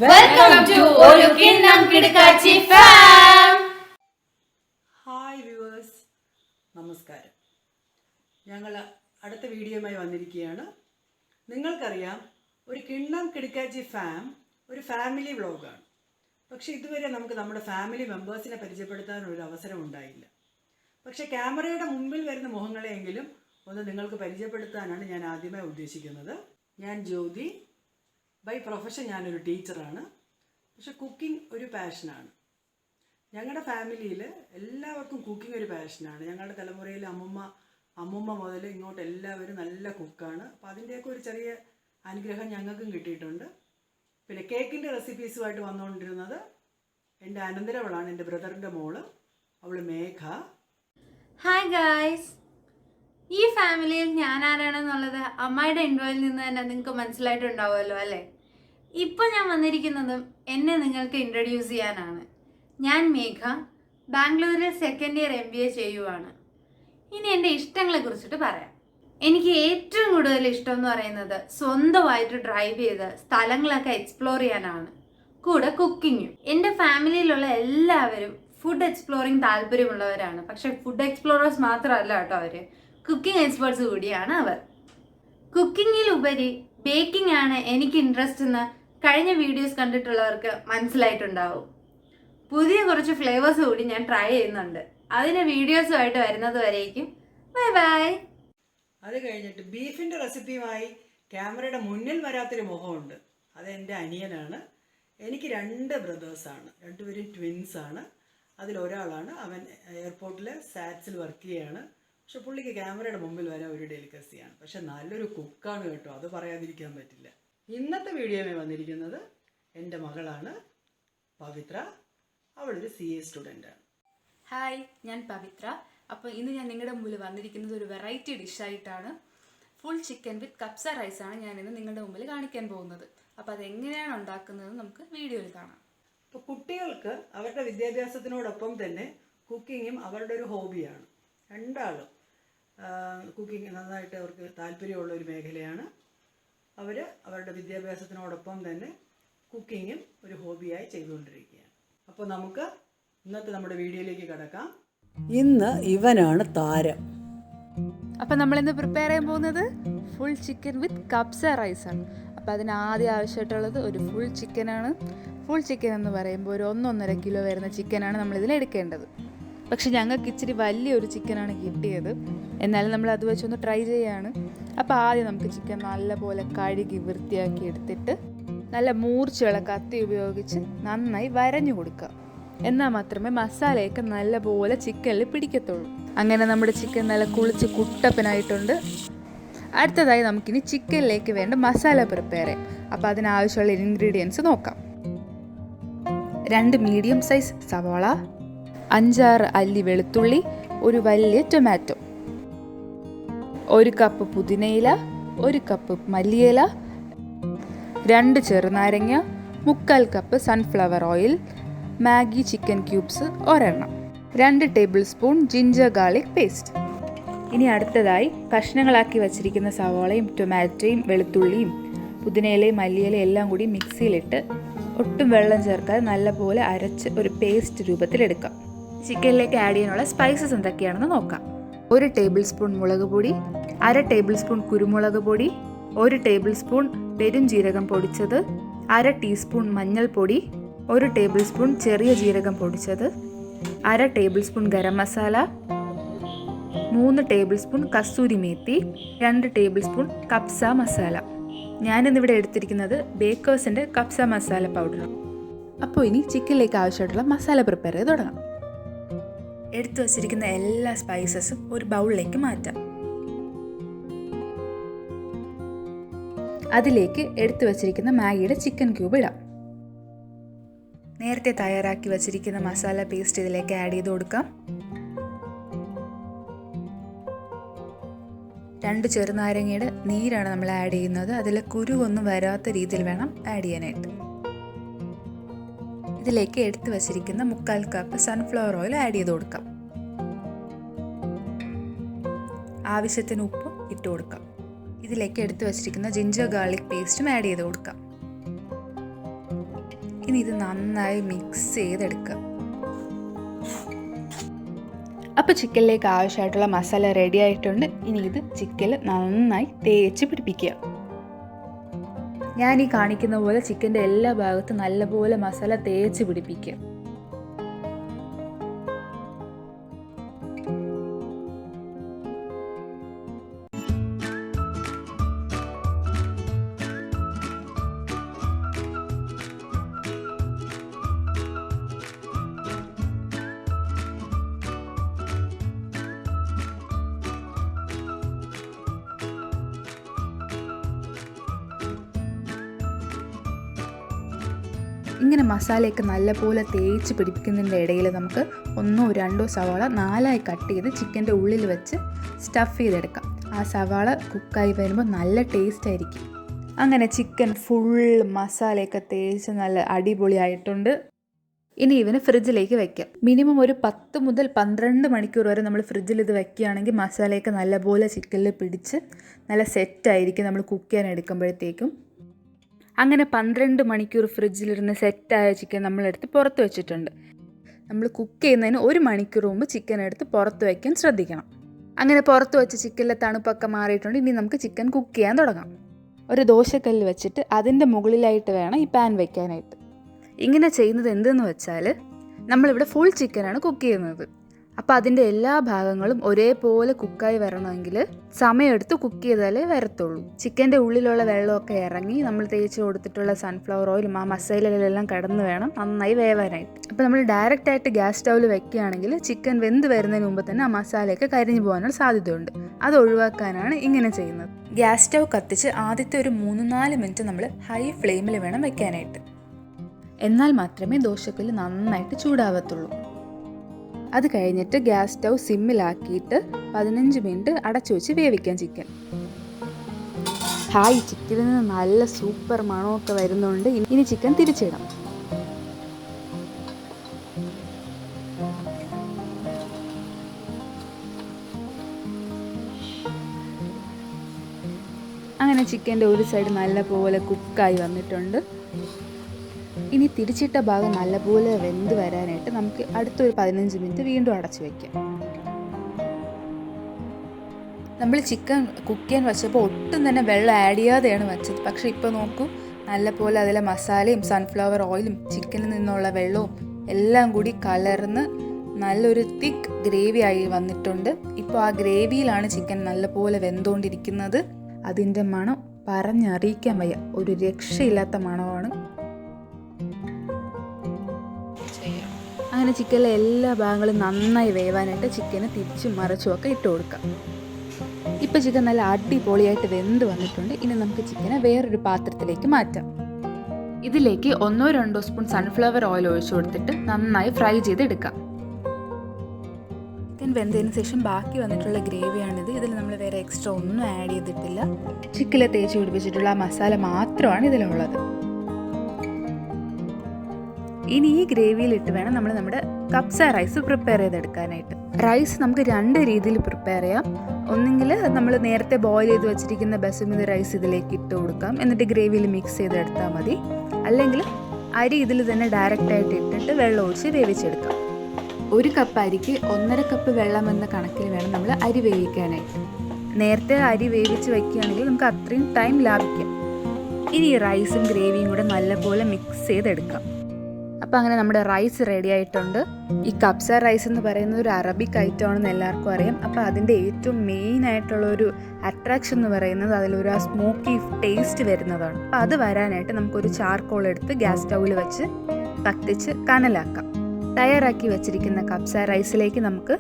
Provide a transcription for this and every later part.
Welcome to ഒരു കിണ്ണം കിടുക്കാച്ചി farm. Hi viewers, നമസ്കാരം. ഞങ്ങൾ അടുത്ത വീഡിയോയുമായി വന്നിരിക്കുകയാണ്. നിങ്ങൾക്കറിയാം, ഒരു കിണ്ണം കിടുക്കാച്ചി ഫാം ഒരു ഫാമിലി വ്ളോഗാണ്. പക്ഷേ ഇതുവരെ നമുക്ക് നമ്മുടെ ഫാമിലി മെമ്പേഴ്സിനെ പരിചയപ്പെടുത്താൻ ഒരു അവസരം ഉണ്ടായില്ല. പക്ഷേ ക്യാമറയുടെ മുമ്പിൽ വരുന്ന മുഖങ്ങളെയെങ്കിലും ഒന്ന് നിങ്ങൾക്ക് പരിചയപ്പെടുത്താനാണ് ഞാൻ ആദ്യമായി ഉദ്ദേശിക്കുന്നത്. ഞാൻ ജ്യോതി. ബൈ പ്രൊഫഷൻ ഞാനൊരു ടീച്ചറാണ്. പക്ഷെ കുക്കിംഗ് ഒരു പാഷനാണ്. ഞങ്ങളുടെ ഫാമിലിയിൽ എല്ലാവർക്കും കുക്കിംഗ് ഒരു പാഷനാണ്. ഞങ്ങളുടെ തലമുറയിൽ അമ്മുമ്മ മുതൽ ഇങ്ങോട്ട് എല്ലാവരും നല്ല കുക്കാണ്. അപ്പോൾ അതിൻ്റെയൊക്കെ ഒരു ചെറിയ അനുഗ്രഹം ഞങ്ങൾക്കും കിട്ടിയിട്ടുണ്ട്. പിന്നെ കേക്കിൻ്റെ റെസിപ്പീസുമായിട്ട് വന്നുകൊണ്ടിരുന്നത് എൻ്റെ അനന്തരവളാണ്, എൻ്റെ ബ്രദറിൻ്റെ മോള്, അവൾ മേഘ. ഹായ് ഗായ്സ്, ഈ ഫാമിലിയിൽ ഞാൻ ആരാണെന്നുള്ളത് അമ്മയുടെ ഇൻട്രോയിൽ നിന്ന് തന്നെ നിങ്ങൾക്ക് മനസ്സിലായിട്ടുണ്ടാവുമല്ലോ അല്ലേ. ഇപ്പോൾ ഞാൻ വന്നിരിക്കുന്നതും എന്നെ നിങ്ങൾക്ക് ഇൻട്രൊഡ്യൂസ് ചെയ്യാനാണ്. ഞാൻ മേഘ, ബാംഗ്ലൂരിൽ സെക്കൻഡ് ഇയർ MBA ചെയ്യുവാണ്. ഇനി എൻ്റെ ഇഷ്ടങ്ങളെ കുറിച്ചിട്ട് പറയാം. എനിക്ക് ഏറ്റവും കൂടുതൽ ഇഷ്ടം എന്ന് പറയുന്നത് സ്വന്തമായിട്ട് ഡ്രൈവ് ചെയ്ത് സ്ഥലങ്ങളൊക്കെ എക്സ്പ്ലോർ ചെയ്യാനാണ്, കൂടെ കുക്കിങ്ങും. എൻ്റെ ഫാമിലിയിലുള്ള എല്ലാവരും ഫുഡ് എക്സ്പ്ലോറിങ് താല്പര്യമുള്ളവരാണ്. പക്ഷെ ഫുഡ് എക്സ്പ്ലോറേഴ്സ് മാത്രമല്ല കേട്ടോ, അവർ കുക്കിംഗ് എക്സ്പേർട്സ് കൂടിയാണ് അവർ. കുക്കിങ്ങിലുപരി ബേക്കിംഗ് ആണ് എനിക്ക് ഇൻട്രസ്റ്റ് എന്ന് കഴിഞ്ഞ വീഡിയോസ് കണ്ടിട്ടുള്ളവർക്ക് മനസ്സിലായിട്ടുണ്ടാവും. പുതിയ കുറച്ച് ഫ്ലേവേഴ്സ് കൂടി ഞാൻ ട്രൈ ചെയ്യുന്നുണ്ട്. അതിൻ്റെ വീഡിയോസുമായിട്ട് വരുന്നത് വരേക്കും ബൈ ബൈ. അത് കഴിഞ്ഞിട്ട് ബീഫിൻ്റെ റെസിപ്പിയുമായി ക്യാമറയുടെ മുന്നിൽ വരാത്തൊരു മുഖമുണ്ട്. അതെൻ്റെ അനിയനാണ്. എനിക്ക് 2 ബ്രദേഴ്സാണ്, രണ്ടുപേരും ട്വിൻസാണ്. അതിലൊരാളാണ്, അവൻ എയർപോർട്ടിൽ സാറ്റ്സിൽ വർക്ക് ചെയ്യുകയാണ്. പക്ഷെ പുള്ളിക്ക് ക്യാമറയുടെ മുമ്പിൽ വരാൻ ഒരു ഡെലിക്കസിയാണ്. പക്ഷെ നല്ലൊരു കുക്കാണ് കേട്ടോ, അത് പറയാതിരിക്കാൻ പറ്റില്ല. ഇന്നത്തെ വീഡിയോയിൽ വന്നിരിക്കുന്നത് എൻ്റെ മകളാണ് പവിത്ര. അവളൊരു CA സ്റ്റുഡൻ്റാണ്. ഹായ്, ഞാൻ പവിത്ര. അപ്പോൾ ഇന്ന് ഞാൻ നിങ്ങളുടെ മുമ്പിൽ വന്നിരിക്കുന്നത് ഒരു വെറൈറ്റി ഡിഷായിട്ടാണ്. ഫുൾ ചിക്കൻ വിത്ത് കപ്സ റൈസാണ് ഞാൻ ഇന്ന് നിങ്ങളുടെ മുമ്പിൽ കാണിക്കാൻ പോകുന്നത്. അപ്പോൾ അതെങ്ങനെയാണ് ഉണ്ടാക്കുന്നത് നമുക്ക് വീഡിയോയിൽ കാണാം. അപ്പോൾ കുട്ടികൾക്ക് അവരുടെ വിദ്യാഭ്യാസത്തിനോടൊപ്പം തന്നെ കുക്കിങ്ങും അവരുടെ ഒരു ഹോബിയാണ്. രണ്ടാളും കുക്കിംഗ് നന്നായിട്ട് അവർക്ക് താല്പര്യമുള്ള ഒരു മേഖലയാണ്. അവർ അവരുടെ വിദ്യാഭ്യാസത്തിനോടൊപ്പം തന്നെ കുക്കിങ്ങും ഒരു ഹോബിയായി ചെയ്തുകൊണ്ടിരിക്കുകയാണ്. അപ്പോൾ നമുക്ക് ഇന്നത്തെ നമ്മുടെ വീഡിയോയിലേക്ക് കിടക്കാം. ഇന്ന് ഇവനാണ് താരം. അപ്പോൾ നമ്മളിന്ന് പ്രിപ്പയർ ചെയ്യാൻ പോകുന്നത് ഫുൾ ചിക്കൻ വിത്ത് കപ്സ റൈസാണ്. അപ്പോൾ അതിന് ആദ്യം ആവശ്യമായിട്ടുള്ളത് ഒരു ഫുൾ ചിക്കനാണ്. ഫുൾ ചിക്കൻ എന്ന് പറയുമ്പോൾ ഒരു 1-1.5 കിലോ വരുന്ന ചിക്കനാണ് നമ്മളിതിൽ എടുക്കേണ്ടത്. പക്ഷെ ഞങ്ങൾക്ക് ഇച്ചിരി വലിയൊരു ചിക്കനാണ് കിട്ടിയത്. എന്നാലും നമ്മൾ അത് വെച്ചൊന്ന് ട്രൈ ചെയ്യുകയാണ്. അപ്പോൾ ആദ്യം നമുക്ക് ചിക്കൻ നല്ലപോലെ കഴുകി വൃത്തിയാക്കി എടുത്തിട്ട് നല്ല മൂർച്ചയുള്ള കത്തി ഉപയോഗിച്ച് നന്നായി വരഞ്ഞു കൊടുക്കുക. എന്നാൽ മാത്രമേ മസാലയൊക്കെ നല്ലപോലെ ചിക്കനിൽ പിടിക്കത്തുള്ളൂ. അങ്ങനെ നമ്മുടെ ചിക്കൻ നല്ല കുളിച്ച് കുട്ടപ്പനായിട്ടുണ്ട്. അടുത്തതായി നമുക്കിനി ചിക്കനിലേക്ക് വേണ്ട മസാല പ്രിപ്പയർ ചെയ്യാം. അപ്പോൾ അതിനാവശ്യമുള്ള ഇൻഗ്രീഡിയൻസ് നോക്കാം. 2 മീഡിയം സൈസ് സവാള, 5-6 അല്ലി വെളുത്തുള്ളി, ഒരു വലിയ ടൊമാറ്റോ, 1 കപ്പ് പുതിനയില, 1 കപ്പ് മല്ലിയില, 2 ചെറുനാരങ്ങ, 3/4 cup sunflower oil, Maggi chicken cubes 1 2 table spoon ginger garlic paste. ഇനി അടുത്തതായി കഷ്ണങ്ങളാക്കി വച്ചിരിക്കുന്ന സവാളയും ടൊമാറ്റോയും വെളുത്തുള്ളിയും പുതിനയിലയും മല്ലിയിലയും എല്ലാം കൂടി മിക്സിയിലിട്ട് ഒട്ടും വെള്ളം ചേർക്കാതെ നല്ലപോലെ അരച്ച് ഒരു പേസ്റ്റ് രൂപത്തിലെടുക്കാം. ചിക്കനിലേക്ക് ആഡ് ചെയ്യാനുള്ള സ്പൈസസ് എന്തൊക്കെയാണെന്ന് നോക്കാം. 1 ടേബിൾ സ്പൂൺ മുളക് പൊടി, 1/2 ടേബിൾ സ്പൂൺ കുരുമുളക് പൊടി, 1 ടേബിൾ സ്പൂൺ പെരുംജീരകം പൊടിച്ചത്, 1/2 ടീസ്പൂൺ മഞ്ഞൾപ്പൊടി, 1 ടേബിൾ സ്പൂൺ ചെറിയ ജീരകം പൊടിച്ചത്, 1/2 tablespoon garam masala, 3 tablespoon kasuri methi, 2 tablespoon കപ്സ മസാല. ഞാനിന്നിവിടെ എടുത്തിരിക്കുന്നത് ബേക്കേഴ്സിൻ്റെ കപ്സ മസാല പൗഡർ. അപ്പോൾ ഇനി ചിക്കനിലേക്ക് ആവശ്യമായിട്ടുള്ള മസാല പ്രിപ്പയർ ചെയ്ത് തുടങ്ങാം. എടുത്തു വച്ചിരിക്കുന്ന എല്ലാ സ്പൈസസും ഒരു ബൗളിലേക്ക് മാറ്റാം. അതിലേക്ക് എടുത്തു വച്ചിരിക്കുന്ന മാഗിയുടെ ചിക്കൻ ക്യൂബ് ഇടാം. നേരത്തെ തയ്യാറാക്കി വച്ചിരിക്കുന്ന മസാല പേസ്റ്റ് ഇതിലേക്ക് ആഡ് ചെയ്ത് കൊടുക്കാം. 2 ചെറുനാരങ്ങയുടെ നീരാണ് നമ്മൾ ആഡ് ചെയ്യുന്നത്. അതിൽ കുരുവൊന്നും വരാത്ത രീതിയിൽ വേണം ആഡ് ചെയ്യാനായിട്ട്. ഇതിലേക്ക് എടുത്തു വച്ചിരിക്കുന്ന 3/4 കപ്പ് സൺഫ്ലവർ ഓയിൽ ആഡ് ചെയ്ത് കൊടുക്കാം. ആവശ്യത്തിന് ഉപ്പ് ഇട്ട് കൊടുക്കാം. ഇതിലേക്ക് എടുത്തു വച്ചിരിക്കുന്ന ജിഞ്ചർ ഗാർലിക് പേസ്റ്റും ആഡ് ചെയ്ത് കൊടുക്കാം. ഇനി ഇത് നന്നായി മിക്സ് ചെയ്തെടുക്കുക. അപ്പോൾ ചിക്കനിലേക്ക് ആവശ്യമായിട്ടുള്ള മസാല റെഡി ആയിട്ടുണ്ട്. ഇനി ഇത് ചിക്കനിൽ നന്നായി തേച്ച് പിടിപ്പിക്കുക. ഞാൻ ഈ കാണിക്കുന്ന പോലെ ചിക്കൻ്റെ എല്ലാ ഭാഗത്തും നല്ലപോലെ മസാല തേച്ച് പിടിപ്പിക്കുക. ഇങ്ങനെ മസാലയൊക്കെ നല്ലപോലെ തേച്ച് പിടിപ്പിക്കുന്നതിൻ്റെ ഇടയിൽ നമുക്ക് 1-2 സവാള 4ആയി കട്ട് ചെയ്ത് ചിക്കൻ്റെ ഉള്ളിൽ വെച്ച് സ്റ്റഫ് ചെയ്തെടുക്കാം. ആ സവാള കുക്കായി വരുമ്പോൾ നല്ല ടേസ്റ്റ് ആയിരിക്കും. അങ്ങനെ ചിക്കൻ ഫുൾ മസാലയൊക്കെ തേച്ച് നല്ല അടിപൊളിയായിട്ടുണ്ട്. ഇനി ഇവന് ഫ്രിഡ്ജിലേക്ക് വെക്കാം. മിനിമം ഒരു 10 മുതൽ 12 മണിക്കൂർ വരെ നമ്മൾ ഫ്രിഡ്ജിൽ ഇത് വെക്കുകയാണെങ്കിൽ മസാലയൊക്കെ നല്ലപോലെ ചിക്കനിൽ പിടിച്ച് നല്ല സെറ്റായിരിക്കും നമ്മൾ കുക്ക് ചെയ്യാൻ എടുക്കുമ്പോഴത്തേക്കും. അങ്ങനെ 12 മണിക്കൂർ ഫ്രിഡ്ജിലിരുന്ന് സെറ്റായ ചിക്കൻ നമ്മളെടുത്ത് പുറത്ത് വെച്ചിട്ടുണ്ട്. നമ്മൾ കുക്ക് ചെയ്യുന്നതിന് 1 മണിക്കൂർ മുമ്പ് ചിക്കൻ എടുത്ത് പുറത്ത് വയ്ക്കാൻ ശ്രദ്ധിക്കണം. അങ്ങനെ പുറത്ത് വെച്ച ചിക്കനിലെ തണുപ്പൊക്കെ മാറിയിട്ടുണ്ട്. ഇനി നമുക്ക് ചിക്കൻ കുക്ക് ചെയ്യാൻ തുടങ്ങാം. ഒരു ദോശക്കല്ല് വെച്ചിട്ട് അതിൻ്റെ മുകളിലായിട്ട് വേണം ഈ പാൻ വയ്ക്കാനായിട്ട്. ഇങ്ങനെ ചെയ്യുന്നത് എന്തെന്ന് വെച്ചാൽ നമ്മളിവിടെ ഫുൾ ചിക്കനാണ് കുക്ക് ചെയ്യുന്നത്. അപ്പോൾ അതിൻ്റെ എല്ലാ ഭാഗങ്ങളും ഒരേപോലെ കുക്കായി വരണമെങ്കിൽ സമയമെടുത്ത് കുക്ക് ചെയ്താലേ വരത്തുള്ളൂ. ചിക്കൻ്റെ ഉള്ളിലുള്ള വെള്ളമൊക്കെ ഇറങ്ങി നമ്മൾ തേച്ച് കൊടുത്തിട്ടുള്ള സൺഫ്ലവർ ഓയിലും ആ മസാലയിലെല്ലാം കിടന്ന് വേണം നന്നായി വേവാനായിട്ട്. അപ്പോൾ നമ്മൾ ഡയറക്റ്റായിട്ട് ഗ്യാസ് സ്റ്റൗവിൽ വെക്കുകയാണെങ്കിൽ ചിക്കൻ വെന്ത് വരുന്നതിന് മുമ്പ് തന്നെ ആ മസാലയൊക്കെ കരിഞ്ഞു പോകാനുള്ള സാധ്യതയുണ്ട്. അത് ഒഴിവാക്കാനാണ് ഇങ്ങനെ ചെയ്യുന്നത്. ഗ്യാസ് സ്റ്റൗ കത്തിച്ച് ആദ്യത്തെ ഒരു 3-4 മിനിറ്റ് നമ്മൾ ഹൈ ഫ്ലെയിമിൽ വേണം വെക്കാനായിട്ട്. എന്നാൽ മാത്രമേ ദോശക്കല്ല് നന്നായിട്ട് ചൂടാവത്തുള്ളൂ. അത് കഴിഞ്ഞിട്ട് ഗ്യാസ് സ്റ്റൗ സിമ്മിലാക്കിയിട്ട് 15 മിനിറ്റ് അടച്ചു വെച്ച് വേവിക്കാം ചിക്കൻ. ചിക്കനിൽ നിന്ന് നല്ല സൂപ്പർ മണമൊക്കെ വരുന്നുണ്ട്. ഇനി ചിക്കൻ തിരിച്ചിടാം. അങ്ങനെ ചിക്കൻ്റെ ഒരു സൈഡ് നല്ലപോലെ കുക്കായി വന്നിട്ടുണ്ട്. ഇനി തിരിച്ചിട്ട ഭാഗം നല്ലപോലെ വെന്ത് വരാനായിട്ട് നമുക്ക് അടുത്തൊരു 15 മിനിറ്റ് വീണ്ടും അടച്ചു വയ്ക്കാം. നമ്മൾ ചിക്കൻ കുക്ക് ചെയ്യാൻ വെച്ചപ്പോൾ ഒട്ടും തന്നെ വെള്ളം ആഡ് ചെയ്യാതെയാണ് വെച്ചത്. പക്ഷേ ഇപ്പോൾ നോക്കൂ, നല്ലപോലെ അതിലെ മസാലയും സൺഫ്ലവർ ഓയിലും ചിക്കനിൽ നിന്നുള്ള വെള്ളവും എല്ലാം കൂടി കലർന്ന് നല്ലൊരു തിക്ക് ഗ്രേവി ആയി വന്നിട്ടുണ്ട്. ഇപ്പോൾ ആ ഗ്രേവിയിലാണ് ചിക്കൻ നല്ലപോലെ വെന്തുകൊണ്ടിരിക്കുന്നത്. അതിൻ്റെ മണം പറഞ്ഞറിയിക്കാൻ വയ്യ, ഒരു രക്ഷയില്ലാത്ത മണമാണ്. അങ്ങനെ ചിക്കനിലെ എല്ലാ ഭാഗങ്ങളും നന്നായി വേവാനായിട്ട് ചിക്കന് തിരിച്ചും മറിച്ചുമൊക്കെ ഇട്ട് കൊടുക്കാം. ഇപ്പോൾ ചിക്കൻ നല്ല അടിപൊളിയായിട്ട് വെന്ത് വന്നിട്ടുണ്ട്. ഇനി നമുക്ക് ചിക്കനെ വേറൊരു പാത്രത്തിലേക്ക് മാറ്റാം. ഇതിലേക്ക് 1-2 സ്പൂൺ സൺഫ്ലവർ ഓയിൽ ഒഴിച്ചു കൊടുത്തിട്ട് നന്നായി ഫ്രൈ ചെയ്തെടുക്കാം. ചിക്കൻ വെന്തതിന് ശേഷം ബാക്കി വന്നിട്ടുള്ള ഗ്രേവിയാണിത്. ഇതിൽ നമ്മൾ വേറെ എക്സ്ട്രാ ഒന്നും ആഡ് ചെയ്തിട്ടില്ല. ചിക്കനിൽ തേച്ച് പിടിപ്പിച്ചിട്ടുള്ള ആ മസാല മാത്രമാണ് ഇതിലുള്ളത്. ഇനി ഈ ഗ്രേവിയിലിട്ട് വേണം നമ്മൾ നമ്മുടെ കപ്സ റൈസ് പ്രിപ്പയർ ചെയ്തെടുക്കാനായിട്ട്. റൈസ് നമുക്ക് 2 രീതിയിൽ പ്രിപ്പയർ ചെയ്യാം. ഒന്നെങ്കിൽ നമ്മൾ നേരത്തെ ബോയിൽ ചെയ്ത് വെച്ചിരിക്കുന്ന ബസുമതി റൈസ് ഇതിലേക്ക് ഇട്ട് കൊടുക്കാം, എന്നിട്ട് ഗ്രേവിയിൽ മിക്സ് ചെയ്തെടുത്താൽ മതി. അല്ലെങ്കിൽ അരി ഇതിൽ തന്നെ ഡയറക്റ്റായിട്ട് ഇട്ടിട്ട് വെള്ളം ഒഴിച്ച് വേവിച്ചെടുക്കാം. 1 കപ്പ് അരിക്ക് 1.5 കപ്പ് വെള്ളം എന്ന കണക്കിൽ വേണം നമ്മൾ അരി വേവിക്കാനായിട്ട്. നേരത്തെ അരി വേവിച്ച് വയ്ക്കുകയാണെങ്കിൽ നമുക്ക് അത്രയും ടൈം ലാഭിക്കാം. ഇനി ഈ റൈസും ഗ്രേവിയും കൂടെ നല്ലപോലെ മിക്സ് ചെയ്തെടുക്കാം. അപ്പോൾ അങ്ങനെ നമ്മുടെ റൈസ് റെഡി ആയിട്ടുണ്ട്. ഈ കബ്സ റൈസ് എന്ന് പറയുന്നത് ഒരു അറബിക് ഐറ്റം ആണെന്ന് എല്ലാവർക്കും അറിയാം. അപ്പോൾ അതിൻ്റെ ഏറ്റവും മെയിൻ ആയിട്ടുള്ളൊരു അട്രാക്ഷൻ എന്ന് പറയുന്നത് അതിലൊരു ആ സ്മോക്കി ടേസ്റ്റ് വരുന്നതാണ്. അപ്പോൾ അത് വരാനായിട്ട് നമുക്കൊരു ചാർക്കോൾ എടുത്ത് ഗ്യാസ് സ്റ്റൗവിൽ വെച്ച് കത്തിച്ച് കനലാക്കാം. തയ്യാറാക്കി വെച്ചിരിക്കുന്ന കബ്സ റൈസിലേക്ക് നമുക്ക്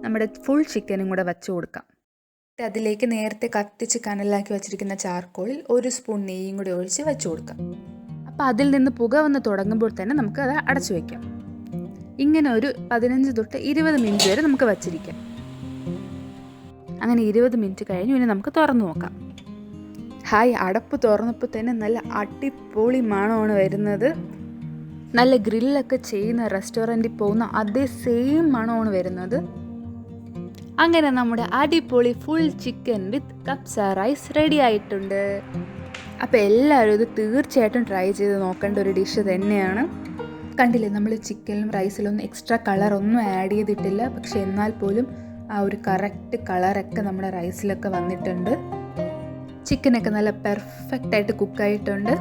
നമ്മുടെ ഫുൾ ചിക്കനും കൂടെ വെച്ച് കൊടുക്കാം. അതിലേക്ക് നേരത്തെ കത്തിച്ച് കനലാക്കി വെച്ചിരിക്കുന്ന ചാർക്കോളിൽ 1 സ്പൂൺ നെയ്യും കൂടി ഒഴിച്ച് വെച്ച് കൊടുക്കാം. അപ്പോൾ അതിൽ നിന്ന് പുക വന്ന് തുടങ്ങുമ്പോൾ തന്നെ നമുക്ക് അത് അടച്ചു വയ്ക്കാം. ഇങ്ങനെ ഒരു 15 തൊട്ട് 20 മിനിറ്റ് വരെ നമുക്ക് വച്ചിരിക്കാം. അങ്ങനെ 20 മിനിറ്റ് കഴിഞ്ഞു. ഇനി നമുക്ക് തുറന്നു നോക്കാം. അടപ്പ് തുറന്നപ്പോൾ തന്നെ നല്ല അടിപൊളി മണമാണ് വരുന്നത്. നല്ല ഗ്രില്ലൊക്കെ ചെയ്യുന്ന റെസ്റ്റോറൻറ്റിൽ പോകുന്ന അതേ സെയിം മണമാണ് വരുന്നത്. അങ്ങനെ നമ്മുടെ അടിപൊളി ഫുൾ ചിക്കൻ വിത്ത് കബ്സ റൈസ് റെഡി ആയിട്ടുണ്ട്. അപ്പോൾ എല്ലാവരും ഇത് തീർച്ചയായിട്ടും ട്രൈ ചെയ്ത് നോക്കേണ്ട ഒരു ഡിഷ് തന്നെയാണ്. കണ്ടില്ലേ, നമ്മൾ ചിക്കനിലും റൈസിലൊന്നും എക്സ്ട്രാ കളറൊന്നും ആഡ് ചെയ്തിട്ടില്ല, പക്ഷെ എന്നാൽ പോലും ആ ഒരു കറക്റ്റ് കളറൊക്കെ നമ്മുടെ റൈസിലൊക്കെ വന്നിട്ടുണ്ട്. ചിക്കനൊക്കെ നല്ല പെർഫെക്റ്റായിട്ട് കുക്കായിട്ടുണ്ട്.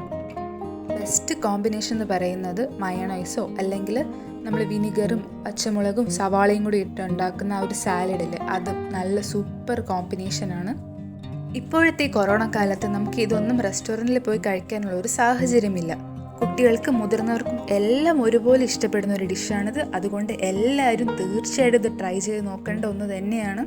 ബെസ്റ്റ് കോമ്പിനേഷൻ എന്ന് പറയുന്നത് മയണൈസോ അല്ലെങ്കിൽ നമ്മൾ വിനിഗറും പച്ചമുളകും സവാളയും കൂടി ഇട്ടുണ്ടാക്കുന്ന ആ ഒരു സാലഡിൽ, അത് നല്ല സൂപ്പർ കോമ്പിനേഷനാണ്. ഇപ്പോഴത്തെ ഈ കൊറോണ കാലത്ത് നമുക്ക് ഇതൊന്നും റെസ്റ്റോറൻറ്റിൽ പോയി കഴിക്കാനുള്ള ഒരു സാഹചര്യമില്ല. കുട്ടികൾക്കും മുതിർന്നവർക്കും എല്ലാം ഒരുപോലെ ഇഷ്ടപ്പെടുന്ന ഒരു ഡിഷാണിത്. അതുകൊണ്ട് എല്ലാവരും തീർച്ചയായിട്ടും ഇത് ട്രൈ ചെയ്ത് നോക്കേണ്ട ഒന്ന് തന്നെയാണ്.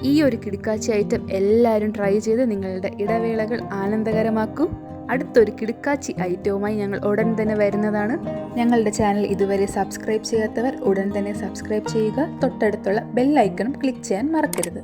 ഈ ഒരു കിടുക്കാച്ചി ഐറ്റം എല്ലാവരും ട്രൈ ചെയ്ത് നിങ്ങളുടെ ഇടവേളകൾ ആനന്ദകരമാക്കൂ. അടുത്തൊരു കിടുക്കാച്ചി ഐറ്റവുമായി ഞങ്ങൾ ഉടൻ തന്നെ വരുന്നതാണ്. ഞങ്ങളുടെ ചാനൽ ഇതുവരെ സബ്സ്ക്രൈബ് ചെയ്യാത്തവർ ഉടൻ തന്നെ സബ്സ്ക്രൈബ് ചെയ്യുക. തൊട്ടടുത്തുള്ള ബെൽ ഐക്കണും ക്ലിക്ക് ചെയ്യാൻ മറക്കരുത്.